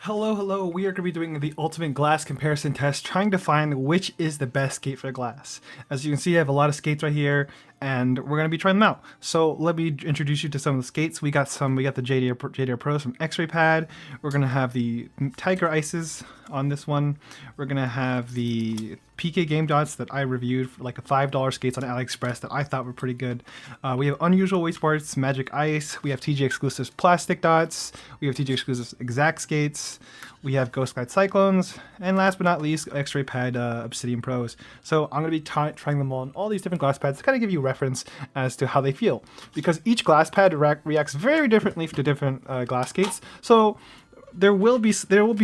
Hello, we are going to be doing the ultimate glass comparison test, trying to find which is the best skate for glass. As you can see, I have a lot of skates right here, and we're going to be trying them out. So let me introduce you to some of the skates. We got the Jade Airs Pros from Xraypad. We're going to have the Tiger Ices on this one. We're going to have the PK Game Dots that I reviewed for like a $5 skates on AliExpress that I thought were pretty good. We have Unusual Waysports Magic Ice. We have TJExclusives Plastic Dots. We have TJExclusives Xact skates. We have Ghostglide Cyclones. And last but not least, Xraypad Obsidian Pros. So I'm going to be trying them on all these different glass pads to kind of give you a reference as to how they feel. Because each glass pad reacts very differently to different glass skates. So there will be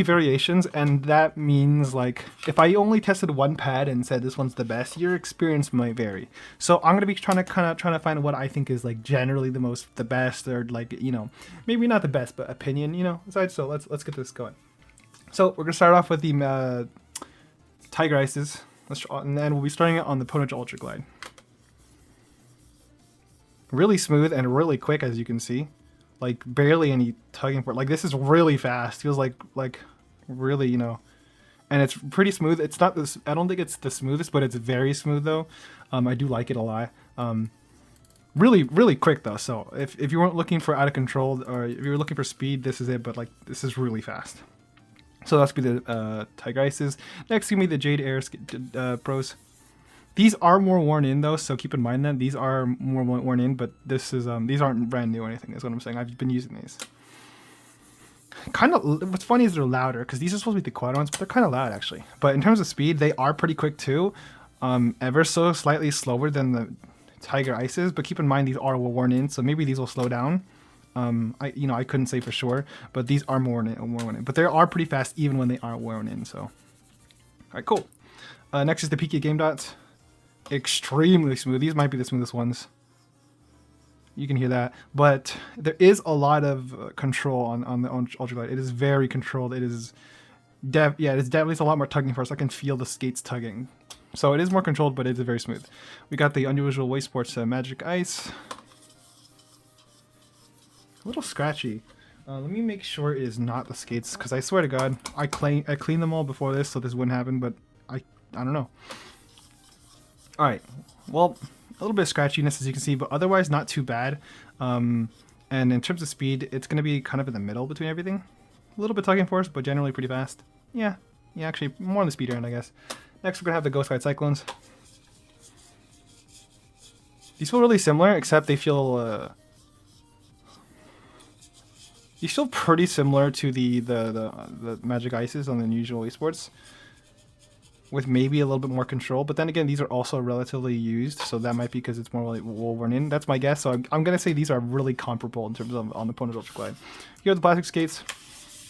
variations, and that means like if I only tested one pad and said this one's the best, your experience might vary. So I'm gonna be trying to find what I think is like generally the best, or like, you know, maybe not the best, but opinion, you know. So let's get this going. So we're gonna start off with the Tiger Ices, and then we'll be starting it on the Pwnage Ultraglide. Really smooth and really quick, as you can see. Like barely any tugging for it. Like this is really fast. Feels like really, you know, and it's pretty smooth. It's not this. I don't think it's the smoothest, but it's very smooth though. I do like it a lot. Really quick though. So if you weren't looking for out of control, or if you were looking for speed, this is it. But like this is really fast. So that's gonna be the Tiger Ices. Next, give me the Jade Airs Pros. These are more worn in though, so keep in mind that these are more worn in, but this is these aren't brand new or anything, is what I'm saying. I've been using these. Kind of, what's funny is they're louder, because these are supposed to be the quad ones, but they're kind of loud actually. But in terms of speed, they are pretty quick too. Ever so slightly slower than the Tiger Ices, but keep in mind these are worn in, so maybe these will slow down. I couldn't say for sure, but these are more worn in. But they are pretty fast even when they aren't worn in, so. All right, cool. Next is the PK Game Dots. Extremely smooth. These might be the smoothest ones. You can hear that, but there is a lot of control on the Ultraglide. It is very controlled. It is it's definitely a lot more tugging force. I can feel the skates tugging, so it is more controlled, but it is very smooth. We got the Unusual Waysports Magic Ice. A little scratchy. Let me make sure it is not the skates, because I swear to God, I cleaned them all before this, so this wouldn't happen. But I don't know. Alright, well, a little bit of scratchiness as you can see, but otherwise not too bad. And in terms of speed, it's going to be kind of in the middle between everything. A little bit tugging force, but generally pretty fast. Yeah, actually more on the speed end, I guess. Next, we're going to have the Ghostglide Cyclones. These feel really similar, except they feel pretty similar to the Magic Ices on the Unusual Waysports, with maybe a little bit more control. But then again, these are also relatively used, so that might be because it's more like worn in. That's my guess. So I'm gonna say these are really comparable in terms of on the Pwnage Ultraglide. Here are the plastic skates.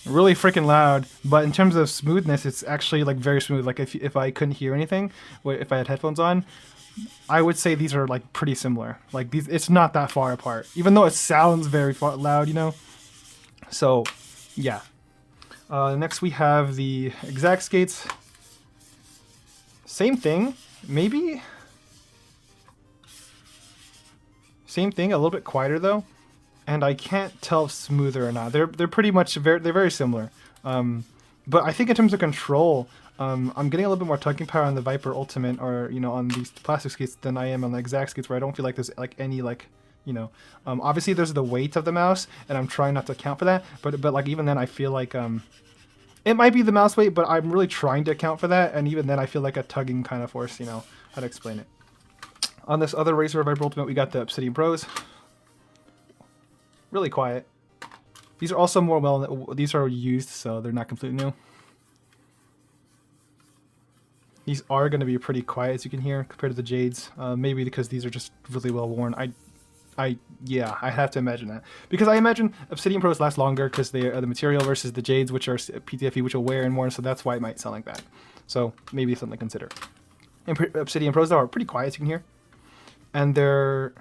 Really freaking loud, but in terms of smoothness, it's actually like very smooth. Like if I couldn't hear anything, if I had headphones on, I would say these are like pretty similar. Like these, it's not that far apart, even though it sounds very loud, you know. So yeah. Next we have the Xact skates. Same thing, maybe. Same thing, a little bit quieter though, and I can't tell if smoother or not. They're pretty much they're very similar. But I think in terms of control, I'm getting a little bit more tugging power on the Viper Ultimate, or you know, on these plastic skates than I am on the Xact skates, where I don't feel like there's like any like, you know, obviously there's the weight of the mouse, and I'm trying not to account for that. But like even then, I feel like it might be the mouse weight, but I'm really trying to account for that, and even then I feel like a tugging kind of force, you know, how to explain it. On this other Racer Viper Ultimate, we got the Obsidian Pros. Really quiet. These are also these are used, so they're not completely new. These are going to be pretty quiet, as you can hear, compared to the Jades. Maybe because these are just really well worn. Yeah, I have to imagine that. Because I imagine Obsidian Pros last longer because they are the material versus the Jades, which are PTFE, which will wear in more, so that's why it might sound like that. So maybe something to consider. And Obsidian Pros, though, are pretty quiet, as you can hear. And they're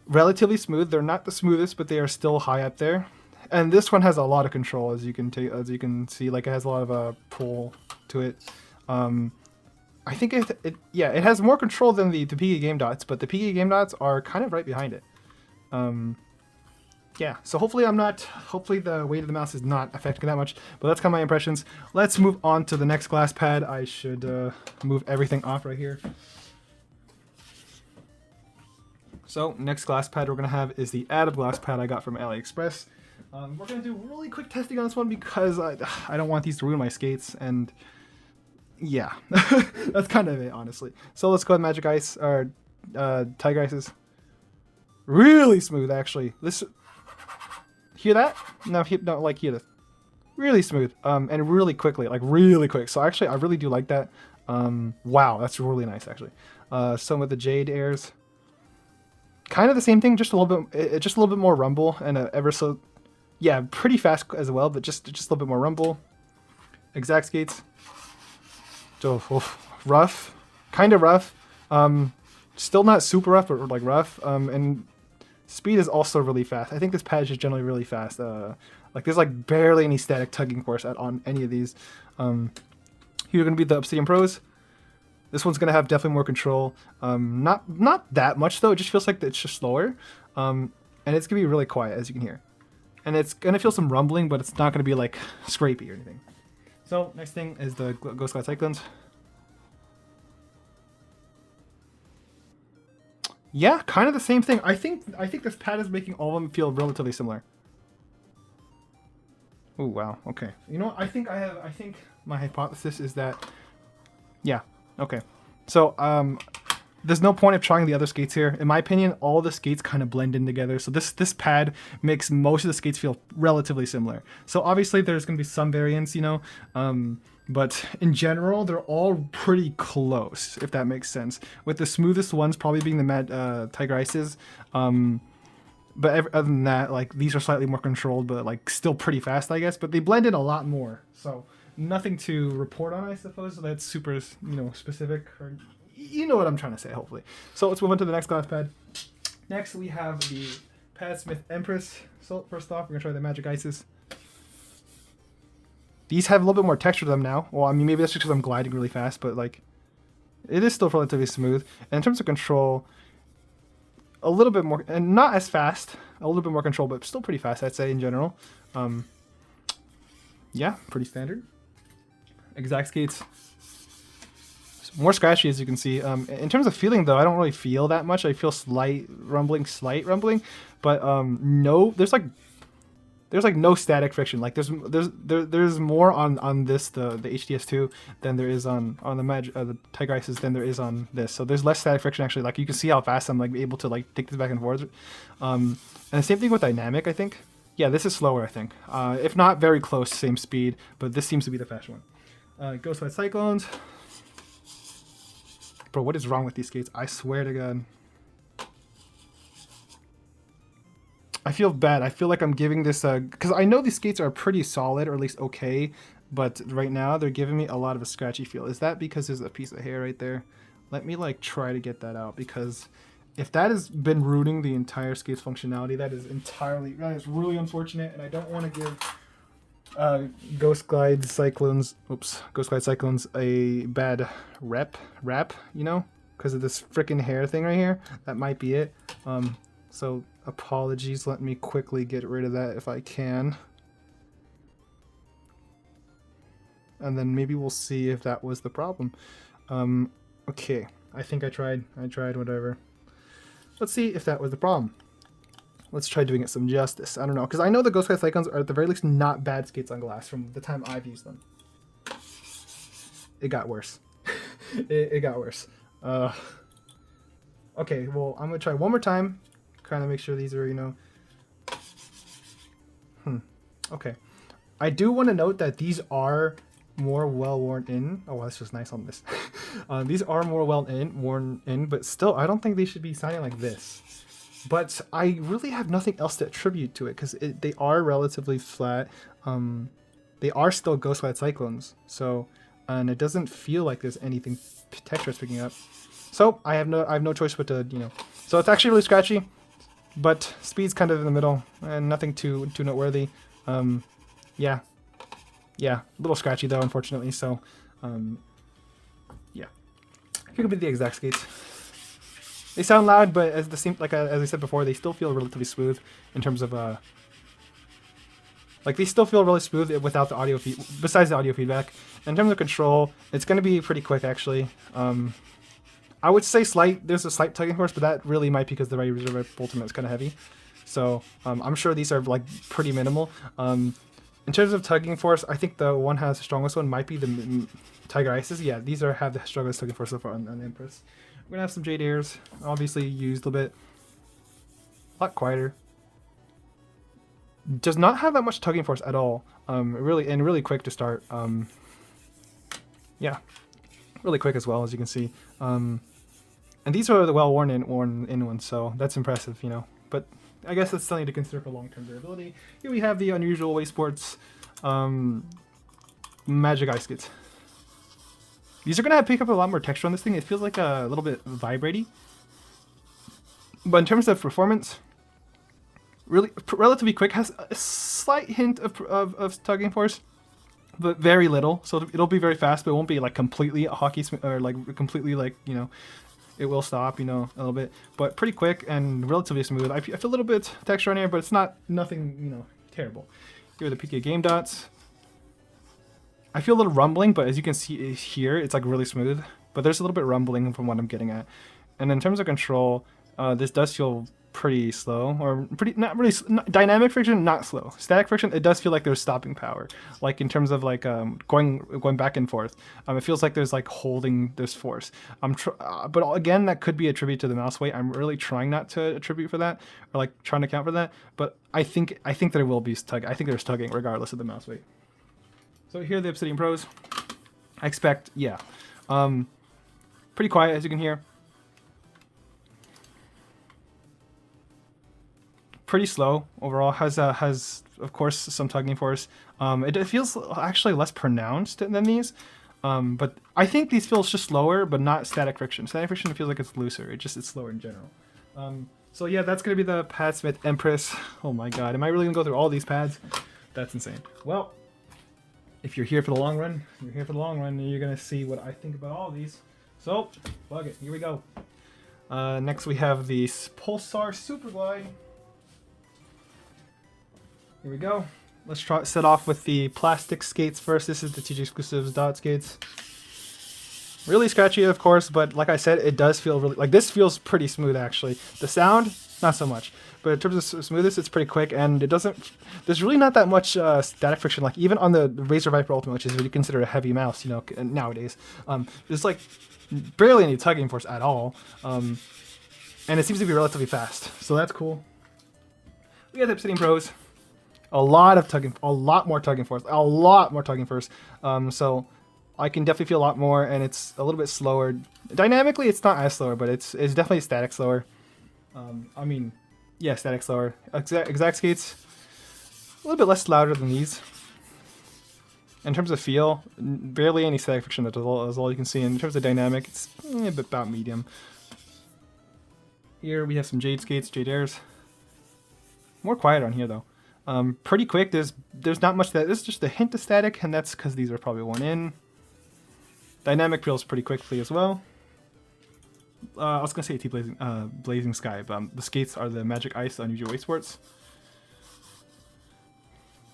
relatively smooth. They're not the smoothest, but they are still high up there. And this one has a lot of control, as you can see. Like, it has a lot of pull to it. I think it has more control than the PK Game Dots, but the PK Game Dots are kind of right behind it. yeah, so hopefully hopefully the weight of the mouse is not affecting that much, but that's kind of my impressions. Let's move on to the next glass pad. I should move everything off right here. So next glass pad we're going to have is the Atom glass pad I got from AliExpress. We're going to do really quick testing on this one because I don't want these to ruin my skates, and yeah, that's kind of it, honestly. So let's go with Magic Ice, or Tiger Ices. Really smooth, actually. This, hear that? No, like hear this. Really smooth, and really quickly, like really quick. So actually, I really do like that. Wow, that's really nice, actually. Some of the Jade Airs, kind of the same thing, just a little bit more rumble, and ever so, yeah, pretty fast as well, but just a little bit more rumble. Xact skates, rough, kind of rough. Still not super rough, but like rough. And speed is also really fast. I think this pad is generally really fast. Like there's like barely any static tugging force on any of these. Here are going to be the Obsidian Pros. This one's going to have definitely more control. Not that much though. It just feels like it's just slower. And it's going to be really quiet, as you can hear. And it's going to feel some rumbling, but it's not going to be like scrapey or anything. So next thing is the Ghostglide Cyclones. Yeah, kind of the same thing. I think this pad is making all of them feel relatively similar. Oh wow. Okay. You know what? I think my hypothesis is that, yeah. Okay. So there's no point of trying the other skates here. In my opinion, all the skates kind of blend in together. So this pad makes most of the skates feel relatively similar. So obviously there's going to be some variance, you know. But in general, they're all pretty close, if that makes sense. With the smoothest ones probably being the Tiger Ices. But other than that, like these are slightly more controlled, but like still pretty fast, I guess. But they blend in a lot more. So nothing to report on, I suppose. That's super, you know, specific. Or you know what I'm trying to say, hopefully. So let's move on to the next glass pad. Next, we have the Padsmith Empress. So first off, we're gonna try the Magic Ices. These have a little bit more texture to them now. Well, I mean, maybe that's just because I'm gliding really fast, but like, it is still relatively smooth. And in terms of control, a little bit more, and not as fast, a little bit more control, but still pretty fast, I'd say, in general. Yeah, pretty standard. Xact skates, more scratchy, as you can see. In terms of feeling, though, I don't really feel that much. I feel slight rumbling, but no, there's like no static friction. Like there's more on this the HDS2 than there is on the Tiger Ices than there is on this. So there's less static friction actually. Like you can see how fast I'm like able to like take this back and forth. And the same thing with dynamic, I think. Yeah, this is slower, I think. If not very close, same speed, but this seems to be the fast one. Ghostglide Cyclones. Bro, what is wrong with these skates? I swear to God. I feel bad. I feel like I'm giving this because I know these skates are pretty solid, or at least okay, but right now they're giving me a lot of a scratchy feel. Is that because there's a piece of hair right there? Let me like try to get that out, because if that has been ruining the entire skate's functionality, that is really unfortunate, and I don't want to give Ghostglide Cyclones a bad rap, you know, because of this freaking hair thing right here. That might be it. So apologies, let me quickly get rid of that if I can. And then maybe we'll see if that was the problem. Okay, I think I tried whatever. Let's see if that was the problem. Let's try doing it some justice. I don't know, because I know the Ghostglide Cyclones are at the very least not bad skates on glass from the time I've used them. It got worse. it got worse. Okay, well, I'm going to try one more time. Kind of make sure these are, you know. Okay. I do want to note that these are more well worn in. Oh, that's just nice on this. These are more worn in, but still, I don't think they should be sounding like this. But I really have nothing else to attribute to it, because they are relatively flat. They are still Ghostglide Cyclones, so, and it doesn't feel like there's anything texture picking up. So I have no choice but to, you know. So it's actually really scratchy, but speed's kind of in the middle, and nothing too noteworthy. Yeah, a little scratchy though, unfortunately. So, yeah. Here could be the Xact skates. They sound loud, but as I said before, they still feel relatively smooth in terms of like they still feel really smooth without the audio besides the audio feedback. In terms of control, it's going to be pretty quick actually. I would say there's a slight tugging force, but that really might be because the Razor Ultimate is kind of heavy. So I'm sure these are like pretty minimal. In terms of tugging force, I think the one has the strongest one might be the Tiger Ices. Yeah, these have the strongest tugging force so far on the Empress. We're gonna have some Jade Airs, obviously used a little bit, a lot quieter. Does not have that much tugging force at all. Really quick to start. Yeah, really quick as well, as you can see. And these are the worn in ones, so that's impressive, you know. But I guess that's something to consider for long-term durability. Here we have the Unusual Waysports Magic Ice kits. These are gonna pick up a lot more texture on this thing. It feels like a little bit vibraty. But in terms of performance, relatively quick, has a slight hint of tugging force, but very little. So it'll be very fast, but it won't be like completely hockey or like completely like, you know, it will stop, you know, a little bit, but pretty quick and relatively smooth. I feel a little bit texture on here, but it's nothing, you know, terrible. Here are the PK game dots. I feel a little rumbling, but as you can see here, it's like really smooth, but there's a little bit rumbling from what I'm getting at. And in terms of control, this does feel pretty slow, or dynamic friction, not slow. Static friction, it does feel like there's stopping power, like in terms of like going back and forth. It feels like there's like holding this force. But again, that could be attributed to the mouse weight. I'm really trying not to attribute for that, or like trying to account for that. But I think there will be tugging. I think there's tugging regardless of the mouse weight. So here are the Obsidian Pros. I expect, yeah, pretty quiet as you can hear. Pretty slow overall. Has of course some tugging force. It feels actually less pronounced than these, but I think these feels just slower, but not static friction. Static friction feels like it's looser. It's slower in general. So yeah, that's gonna be the Padsmith Empress. Oh my god, am I really gonna go through all these pads? That's insane. Well, if you're here for the long run, you're gonna see what I think about all of these. So, plug it. Here we go. Next we have the Pulsar Superglide. Here we go. Let's set off with the plastic skates first. This is the TJExclusives dot skates. Really scratchy, of course, but like I said, it does feel really, like this feels pretty smooth actually. The sound, not so much. But in terms of smoothness, it's pretty quick, and it doesn't, there's really not that much static friction, like even on the Razer Viper Ultimate, which is what you consider a heavy mouse, you know, nowadays. There's like barely any tugging force at all. And it seems to be relatively fast, so that's cool. We got the Obsidian Pros. A lot more tugging force. So I can definitely feel a lot more, and it's a little bit slower. Dynamically, it's not as slower, but it's definitely static slower. I mean, yeah, static slower. Xact skates, a little bit less louder than these. In terms of feel, barely any static friction as all you can see. In terms of dynamic, it's a bit about medium. Here we have some Jade skates, Jade Airs. More quiet on here though. Pretty quick. There's not much that. This is just a hint of static, and that's because these are probably worn in. Dynamic feels pretty quickly as well. I was gonna say Blazing Sky, but the skates are the Magic Ice Unusual Waysports.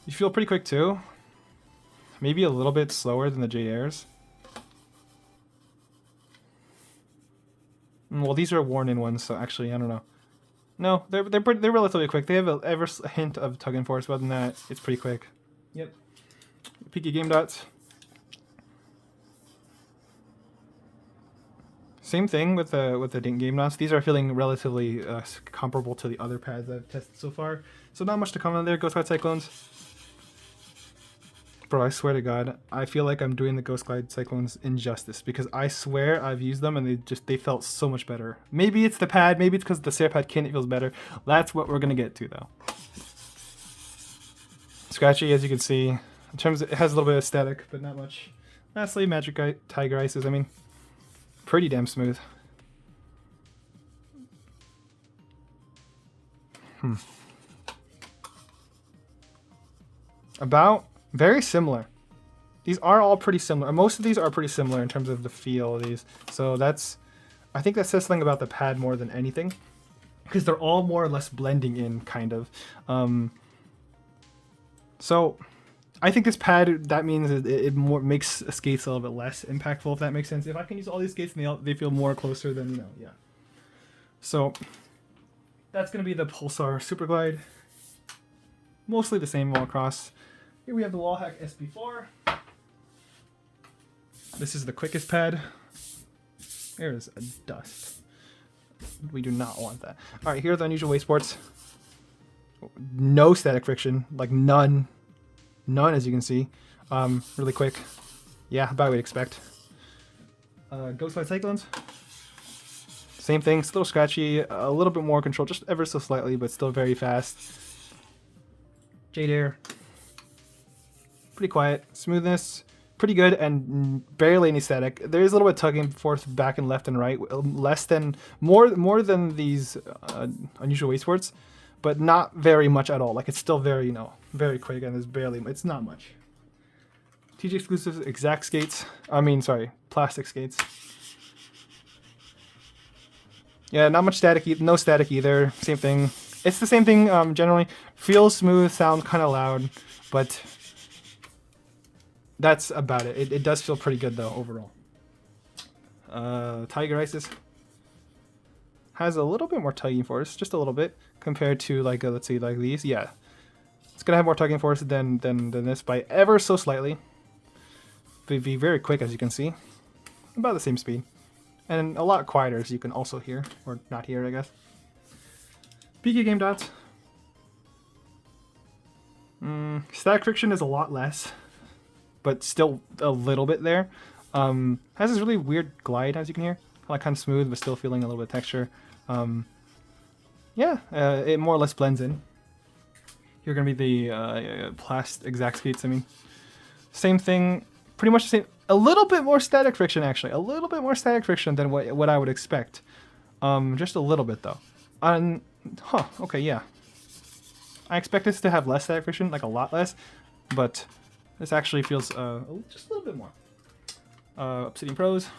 You feel pretty quick too. Maybe a little bit slower than the Jade Airs. Well, these are worn in ones, so actually, I don't know. No, they're relatively quick. They have a hint of tug and force, but other than that, it's pretty quick. Yep. PK game dots. Same thing with the game dots. These are feeling relatively comparable to the other pads I've tested so far. So not much to comment on there. Ghostglide Cyclones. Bro, I swear to God, I feel like I'm doing the Ghostglide Cyclones injustice because I swear I've used them and they felt so much better. Maybe it's the pad, maybe it's because the Xraypad kit feels better. That's what we're gonna get to though. Scratchy, as you can see. In terms of, it has a little bit of static, but not much. Lastly, Magic Tiger Ices. I mean, pretty damn smooth. About very similar. These are all pretty similar. Most of these are pretty similar in terms of the feel of these. So that's, I think that says something about the pad more than anything, because they're all more or less blending in, kind of. So I think this pad, that means it more makes skates a little bit less impactful, if that makes sense. If I can use all these skates and they feel more closer, then, you know, yeah. So that's going to be the Pulsar Superglide. Mostly the same all across. Here we have the Wallhack SP-04. This is the quickest pad. There's a dust. We do not want that. All right, here's the Unusual Waysports. No static friction, like none. None, as you can see. Really quick. Yeah, about what we'd expect. Ghostglide Cyclones. Same thing, it's a little scratchy, a little bit more control, just ever so slightly, but still very fast. Jade Air. Pretty quiet. Smoothness, pretty good, and barely any static. There is a little bit tugging forth back and left and right, more than these Unusual Waysports, but not very much at all. Like, it's still very, you know, very quick, and it's not much. TJExclusives Xact skates. Plastic skates. Yeah, not much static, no static either. Same thing. It's the same thing generally. Feels smooth, sound kind of loud, but that's about it. It does feel pretty good though overall. Tiger Ice has a little bit more tugging force, just a little bit, compared to like let's see, like these. Yeah, it's gonna have more tugging force than this by ever so slightly. Be very quick, as you can see, about the same speed. And a lot quieter, as you can also hear, or not hear, I guess. PK game dots. Static friction is a lot less, but still a little bit there. Has this really weird glide, as you can hear. Like kind of smooth, but still feeling a little bit of texture. Yeah, it more or less blends in. Here are gonna be the Xact skates. Same thing, pretty much the same. A little bit more static friction, actually. A little bit more static friction than what I would expect. Just a little bit, though. Okay, yeah. I expect this to have less static friction, like a lot less. But this actually feels just a little bit more. Obsidian Pros.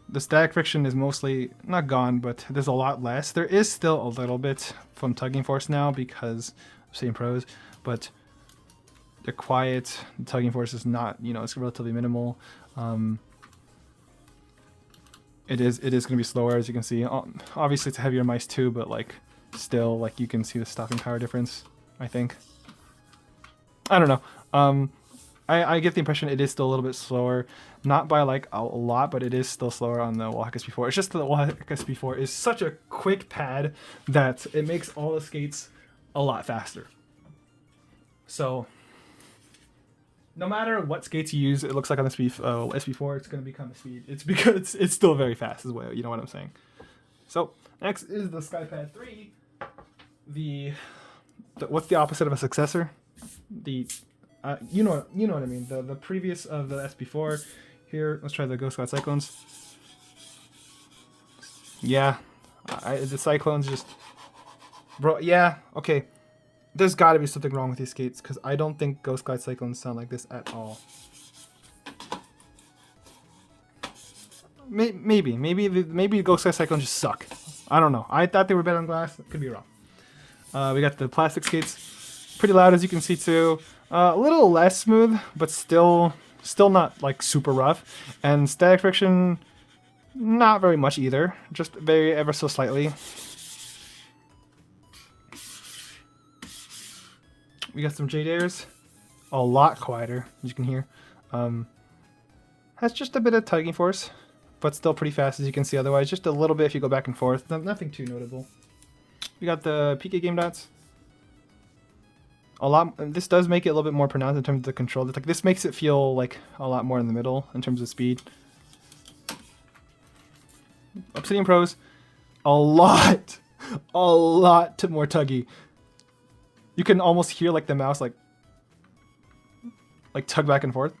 The static friction is mostly not gone, but there's a lot less. There is still a little bit from tugging force now because Obsidian Pros, but they're quiet. The tugging force is not, you know, it's relatively minimal. It is going to be slower, as you can see. Obviously, it's a heavier mice too, but like still, like you can see the stopping power difference. I think. I don't know. I get the impression it is still a little bit slower, not by like a lot, but it is still slower on the Wallhack SP-04. It's just that the Wallhack SP-04 is such a quick pad that it makes all the skates a lot faster. So no matter what skates you use, it looks like on the SP-04, it's going to become a speed. It's because it's still very fast as well. You know what I'm saying? So next is the Skypad 3. What's the opposite of a successor? You know what I mean. The previous of the SP-04. Here, let's try the Ghostglide Cyclones. Yeah, the Cyclones just, bro. Yeah, okay. There's got to be something wrong with these skates because I don't think Ghostglide Cyclones sound like this at all. Maybe Ghostglide Cyclones just suck. I don't know. I thought they were better on glass. Could be wrong. We got the plastic skates, pretty loud, as you can see too. A little less smooth, but still not like super rough. And static friction, not very much either. Just very ever so slightly. We got some Jade Airs, a lot quieter, as you can hear. Has just a bit of tugging force, but still pretty fast, as you can see. Otherwise, just a little bit if you go back and forth. Nothing too notable. We got the PK game dots. A lot. This does make it a little bit more pronounced in terms of the control. Like this makes it feel like a lot more in the middle in terms of speed. Obsidian Pros, a lot more tuggy. You can almost hear like the mouse like tug back and forth.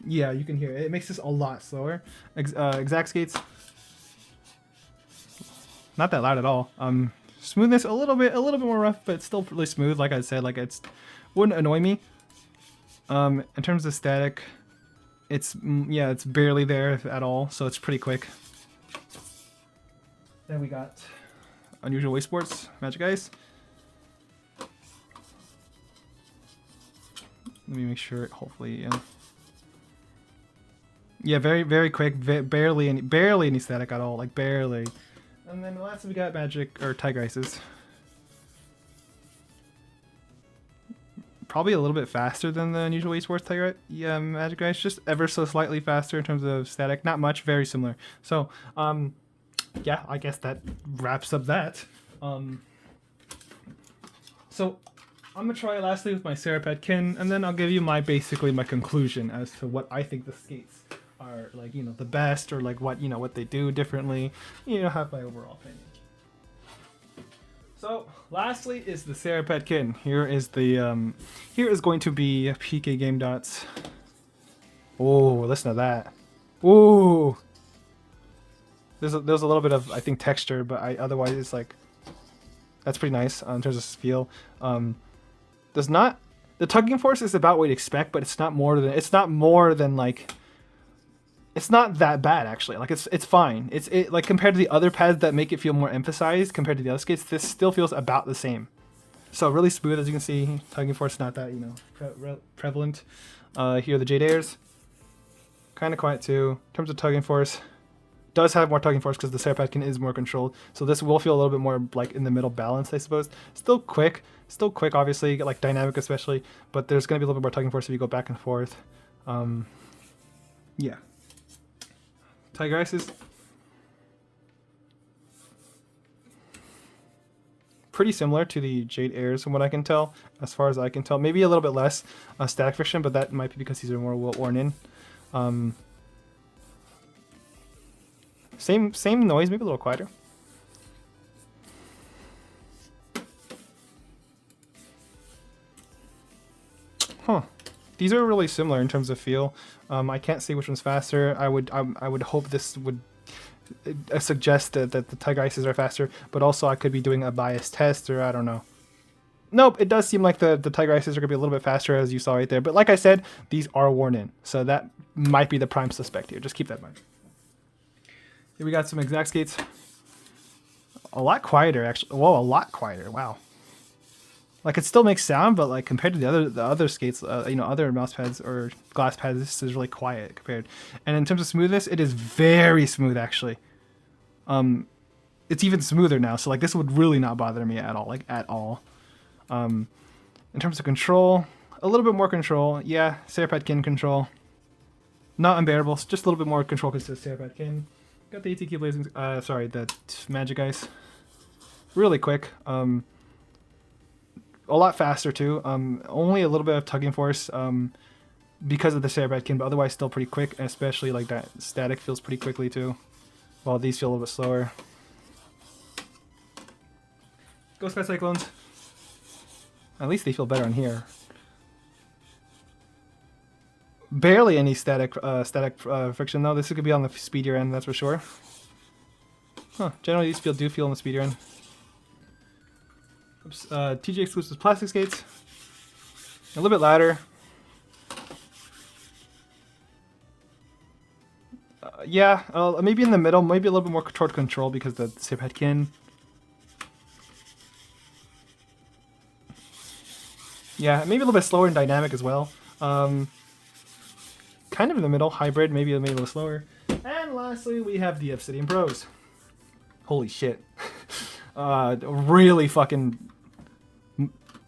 Yeah, you can hear it. It makes this a lot slower. Xact skates, not that loud at all. Smoothness a little bit more rough, but it's still really smooth. Like I said, like wouldn't annoy me. In terms of static, yeah, it's barely there at all, so it's pretty quick. Then we got Unusual Waysports Magic Ice. Let me make sure. Hopefully, yeah. Yeah, very quick. Barely any static at all. Like barely. And then last we got Tiger Ices. Probably a little bit faster than the Unusual Waysports Tiger Magic Ice, just ever so slightly faster in terms of static. Not much, very similar. So, yeah, I guess that wraps up that. So I'm gonna try lastly with my Xraypad Kin, and then I'll give you basically my conclusion as to what I think the skates are, like, you know, the best, or like what, you know, what they do differently. You know, have my overall opinion. So lastly is the Xraypad Kin. Here is the here is going to be PK Game Dots. Oh, listen to that. Ooh. There's a little bit of, I think, texture, but otherwise it's like, that's pretty nice in terms of feel. There's not, the tugging force is about what you'd expect, but it's not more than like, it's not that bad actually. Like it's fine. It like compared to the other pads that make it feel more emphasized compared to the other skates, this still feels about the same. So really smooth, as you can see. Tugging force not that, you know, prevalent. Here are the Jade Airs, kind of quiet too. In terms of tugging force, does have more tugging force because the Xraypad Kin is more controlled. So this will feel a little bit more like in the middle balanced, I suppose. Still quick, obviously, like dynamic especially, but there's going to be a little bit more tugging force if you go back and forth. Yeah. Tiger Ices. Pretty similar to the Jade Airs from what I can tell, as far as I can tell. Maybe a little bit less static friction, but that might be because these are more worn in. Same noise, maybe a little quieter. Huh. These are really similar in terms of feel. I can't say which one's faster. I would hope this would suggest that the Tiger Ices are faster, but also I could be doing a biased test, or I don't know. Nope, it does seem like the Tiger Ices are going to be a little bit faster, as you saw right there. But like I said, these are worn in, so that might be the prime suspect here. Just keep that in mind. Here we got some Xact skates. A lot quieter, actually. Whoa, a lot quieter. Wow. Like, it still makes sound, but like compared to the other skates, you know, other mouse pads or glass pads, this is really quiet compared. And in terms of smoothness, it is very smooth actually. It's even smoother now, so like this would really not bother me at all, like at all. In terms of control, a little bit more control. Yeah, Xraypad Kin control. Not unbearable, just a little bit more control because it's Xraypad Kin. Got the ATK Blazing, the Magic Ice. Really quick. A lot faster too. Only a little bit of tugging force because of the Xraypad Kin, but otherwise still pretty quick, and especially like that static feels pretty quickly too, while these feel a little bit slower. Ghostglide Cyclones. At least they feel better on here. Barely any static friction though. This could be on the speedier end, that's for sure. Huh. Generally these do feel on the speedier end. TJExclusives PlastiX skates. A little bit louder. Yeah, maybe in the middle, maybe a little bit more toward control because the Xraypad Kin. Yeah, maybe a little bit slower and dynamic as well. Kind of in the middle, hybrid, maybe a little slower. And lastly, we have the Obsidian Pros. Holy shit. Really fucking...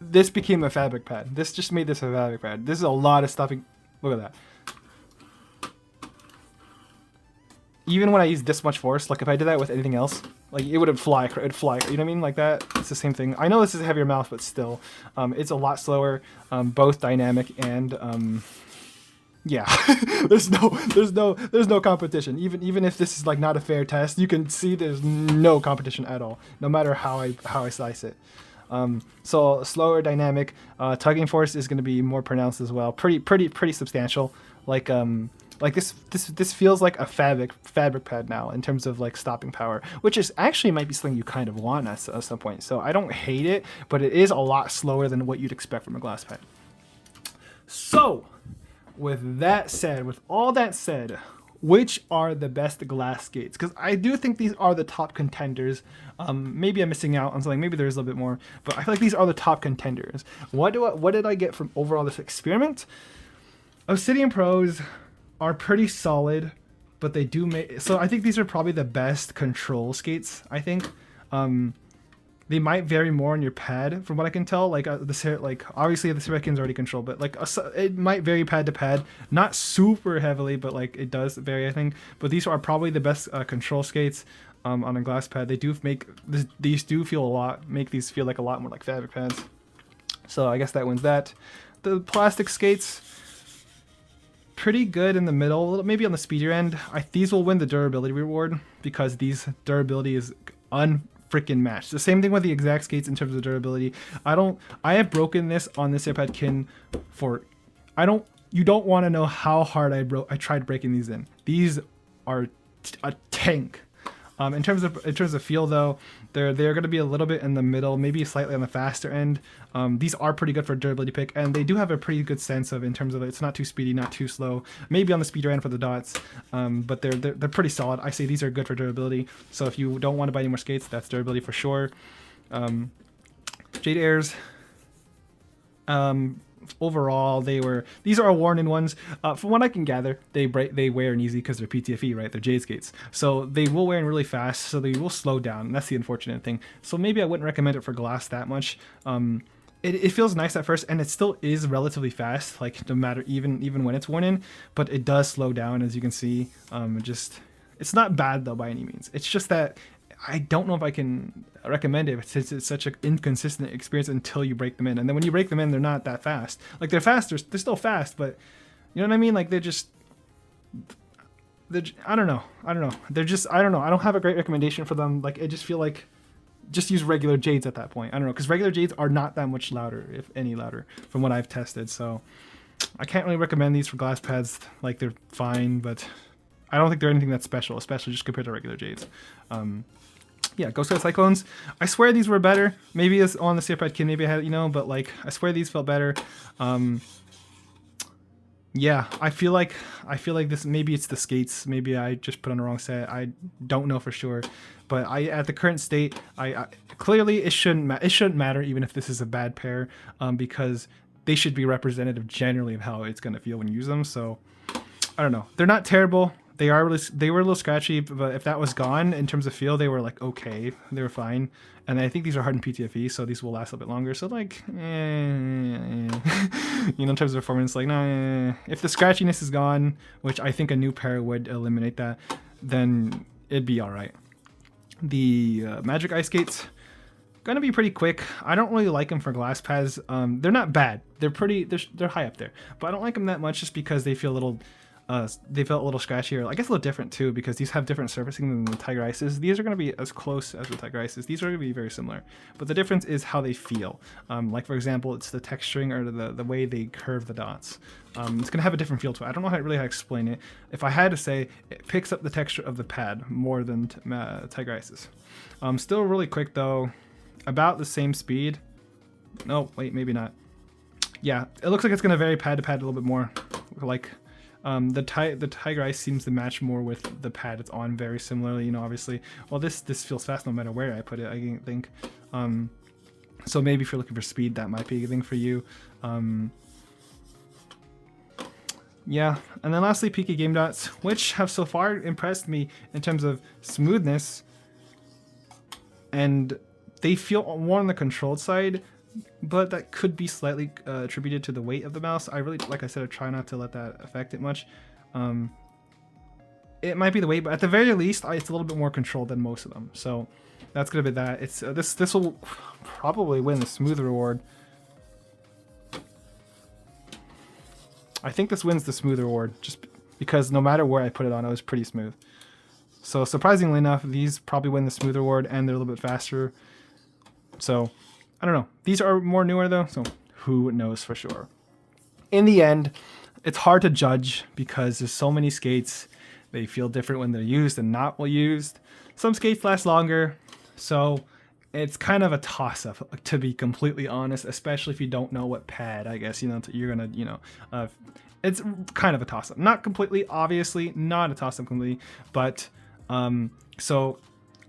This became a fabric pad. This just made this a fabric pad. This is a lot of stuffing. Look at that. Even when I use this much force, like if I did that with anything else, like it would fly. It'd fly. You know what I mean? Like that. It's the same thing. I know this is a heavier mouse, but still, it's a lot slower. Both dynamic and yeah. there's no competition. Even if this is like not a fair test, you can see there's no competition at all. No matter how I slice it. So slower dynamic, tugging force is going to be more pronounced as well. Pretty substantial. Like this feels like a fabric pad now in terms of like stopping power, which is actually might be something you kind of want at some point. So I don't hate it, but it is a lot slower than what you'd expect from a glass pad. So with that said, with all that said, which are the best glass skates? Because I do think these are the top contenders. Maybe I'm missing out on something. Maybe there's a little bit more, but I feel like these are the top contenders. What did I get from overall this experiment? Obsidian Pros are pretty solid, but they do make, so I think these are probably the best control skates. I think they might vary more on your pad, from what I can tell. Like obviously the Sadkin's already controlled, but like it might vary pad to pad, not super heavily, but like it does vary, I think. But these are probably the best control skates on a glass pad. They do make these do feel make these feel like a lot more like fabric pads. So I guess that wins that. The plastic skates, pretty good in the middle, maybe on the speedier end. These will win the durability reward because these durability is freaking matched. The same thing with the Xact skates in terms of durability. I have broken this on this Xraypad kin for, you don't want to know how hard I tried breaking these in. These are a tank. In terms of feel though, they're going to be a little bit in the middle, maybe slightly on the faster end. These are pretty good for durability pick, and they do have a pretty good sense of, in terms of, it's not too speedy, not too slow, maybe on the speeder end for the dots, but they're pretty solid. I say these are good for durability. So if you don't want to buy any more skates, that's durability for sure. Jade Airs. Overall, these are worn-in ones. From what I can gather, they wear in easy because they're PTFE, right? They're Jade skates, so they will wear in really fast, so they will slow down. And that's the unfortunate thing. So maybe I wouldn't recommend it for glass that much. It feels nice at first, and it still is relatively fast, like no matter even when it's worn in, but it does slow down, as you can see. It's not bad though by any means. It's just that I don't know if I can recommend it since it's such an inconsistent experience until you break them in. And then when you break them in, they're not that fast. Like they're fast, they're still fast, but you know what I mean? Like I don't know. They're just, I don't know. I don't have a great recommendation for them. Like I just feel like just use regular Jades at that point. I don't know, because regular Jades are not that much louder, if any louder, from what I've tested. So I can't really recommend these for glass pads. Like they're fine, but I don't think they're anything that's special, especially just compared to regular Jades. Yeah, Ghostglide Cyclones. I swear these were better. Maybe it's on the Xraypad kit, maybe I had, but like I swear these felt better. Yeah, I feel like this, maybe it's the skates, maybe I just put on the wrong set. I don't know for sure, but at the current state, I clearly it shouldn't matter even if this is a bad pair, because they should be representative generally of how it's gonna feel when you use them. So I don't know. They're not terrible. They were a little scratchy, but if that was gone in terms of feel, they were like okay, they were fine. And I think these are hardened PTFE, so these will last a little bit longer. So like, in terms of performance, like if the scratchiness is gone, which I think a new pair would eliminate that, then it'd be all right. The Magic Ice skates, gonna be pretty quick. I don't really like them for glass pads. They're not bad. They're high up there, but I don't like them that much just because they feel a little. They felt a little scratchier. I guess a little different too, because these have different surfacing than the Tiger Ices. These are going to be as close as the Tiger Ices. These are going to be very similar, but the difference is how they feel. Like for example, it's the texturing or the way they curve the dots. It's going to have a different feel to it. I don't know really how to explain it. If I had to say, it picks up the texture of the pad more than Tiger Ices. Still really quick though, about the same speed. No, wait, maybe not. Yeah, it looks like it's going to vary pad to pad a little bit more. Like. The Tiger Ice seems to match more with the pad it's on very similarly, obviously. Well, this feels fast no matter where I put it, I think. So maybe if you're looking for speed, that might be a thing for you. Yeah, and then lastly, Peaky Game Dots, which have so far impressed me in terms of smoothness, and they feel more on the controlled side, but that could be slightly attributed to the weight of the mouse. I really, like I said, I try not to let that affect it much. It might be the weight, but at the very least, it's a little bit more controlled than most of them. So that's gonna be that. It's this will probably win the smooth reward. I think this wins the smooth reward just because no matter where I put it on, it was pretty smooth. So surprisingly enough, these probably win the smooth reward, and they're a little bit faster. So. I don't know. These are more newer though, so who knows for sure. In the end, it's hard to judge because there's so many skates. They feel different when they're used and not well used. Some skates last longer, so it's kind of a toss-up, to be completely honest, especially if you don't know what pad, I guess, you know, you're gonna, you know, it's kind of a toss-up. Not completely, obviously, not a toss-up completely, but, so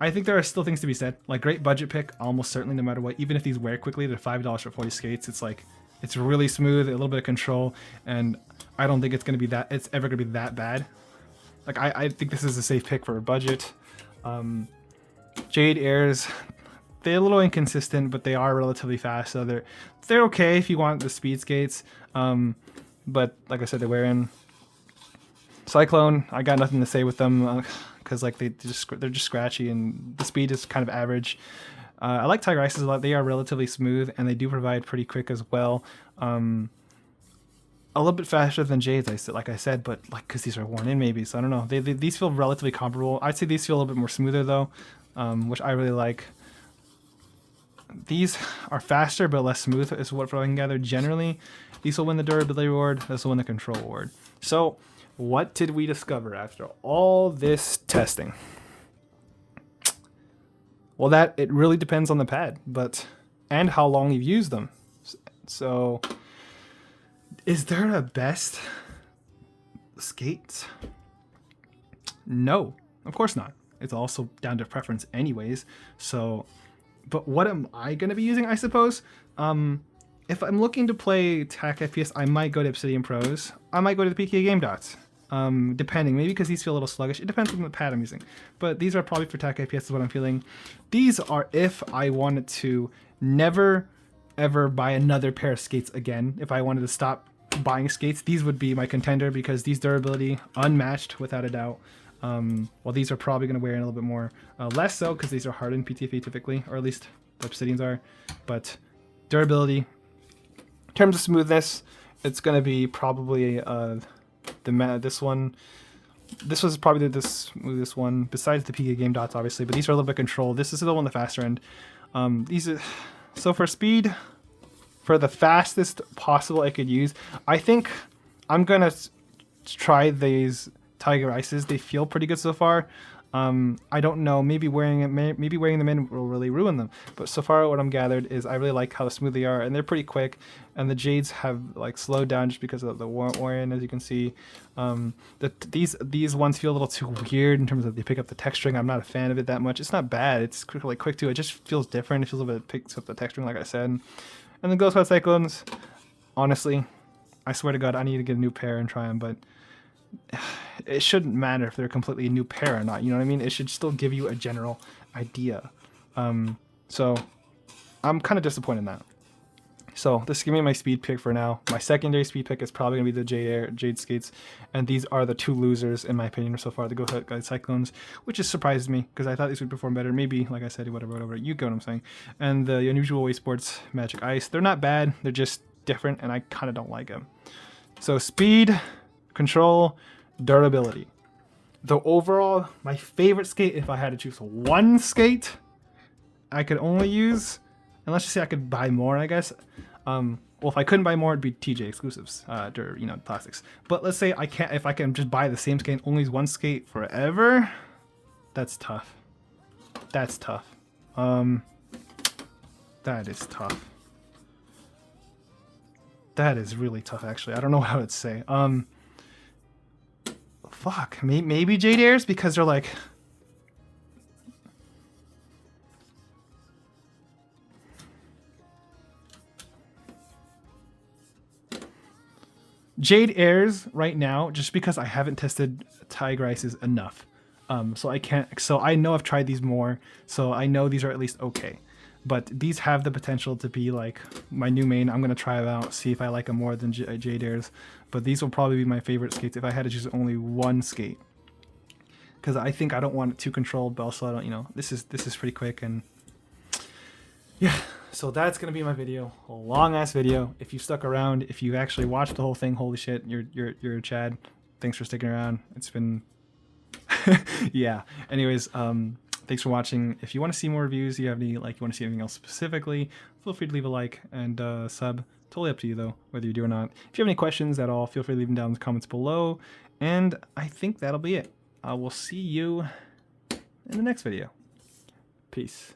I think there are still things to be said. Like, great budget pick, almost certainly, no matter what. Even if these wear quickly, they're $5 for 40 skates. It's like, it's really smooth, a little bit of control, and I don't think it's gonna be that, it's ever gonna be that bad. Like, I think this is a safe pick for a budget. Jade Airs, they're a little inconsistent, but they are relatively fast, so they're okay if you want the speed skates. But like I said, they're wearing Cyclone. I got nothing to say with them because like they're just scratchy and the speed is kind of average. I like Tiger Ices a lot. They are relatively smooth and they do provide pretty quick as well. A little bit faster than Jade's, like I said, but like because these are worn in maybe, so I don't know. These feel relatively comparable. I'd say these feel a little bit more smoother though, which I really like. These are faster but less smooth is what I can gather generally. These will win the durability award, this will win the control award. So what did we discover after all this testing? Well, that it really depends on the pad, and how long you've used them. So is there a best skates? No, of course not. It's also down to preference anyways. So, but what am I going to be using, I suppose? If I'm looking to play TAC FPS, I might go to Obsidian Pros. I might go to the PK Game Dots. Depending, maybe because these feel a little sluggish. It depends on the pad I'm using. But these are probably for TAC FPS is what I'm feeling. These are if I wanted to never, ever buy another pair of skates again. If I wanted to stop buying skates, these would be my contender because these durability, unmatched without a doubt. Well, these are probably going to wear in a little bit more. Less so because these are hardened PTFE typically, or at least the Obsidians are. But durability, in terms of smoothness, it's going to be probably this one. This was probably the smoothest one, besides the PK Game Dots, obviously. But these are a little bit controlled. This is still on the faster end. These are, so for speed, for the fastest possible I could use, I think I'm gonna try these Tiger Ices. They feel pretty good so far. I don't know, maybe wearing them in will really ruin them. But so far what I'm gathered is I really like how smooth they are, and they're pretty quick. And the Jades have like slowed down just because of the wear-in, as you can see. These ones feel a little too weird in terms of they pick up the texturing. I'm not a fan of it that much. It's not bad. It's quick too. It just feels different. It feels a little bit, picks up the texturing, like I said. And the Ghostglide Cyclones, honestly, I swear to God, I need to get a new pair and try them, but it shouldn't matter if they're a completely new pair or not, you know what I mean? It should still give you a general idea. So I'm kind of disappointed in that. So this is gonna be my speed pick for now. My secondary speed pick is probably gonna be the Jade skates, and these are the two losers in my opinion so far, the Ghostglide Cyclones, which just surprised me because I thought these would perform better. Maybe, like I said, whatever, you get what I'm saying. And the Unusual Waysports Magic Ice, they're not bad, they're just different, and I kind of don't like them. So speed, control, durability. Though overall, my favorite skate, if I had to choose one skate I could only use, and let's just say I could buy more, I guess. Well, if I couldn't buy more, it'd be TJExclusives, PlastiX. But let's say if I can just buy the same skate, only use one skate forever, that's tough. That's tough. That is tough. That is really tough, actually. I don't know what I would say. Fuck, maybe Jade Airs, because they're like... Jade Airs right now, just because I haven't tested Tiger Ices enough. So I know I've tried these more, so I know these are at least okay. But these have the potential to be like my new main. I'm going to try them out, see if I like them more than Jade Airs. But these will probably be my favorite skates if I had to choose only one skate. Because I think I don't want it too controlled, but also I don't, you know, this is pretty quick. And yeah, so that's going to be my video. A long ass video. If you stuck around, if you actually watched the whole thing, holy shit, you're a Chad. Thanks for sticking around. It's been yeah. Anyways, thanks for watching. If you want to see more reviews, you have any, like, you want to see anything else specifically, feel free to leave a like and sub. Totally up to you though, whether you do or not. If you have any questions at all, feel free to leave them down in the comments below. And I think that'll be it. I will see you in the next video. Peace.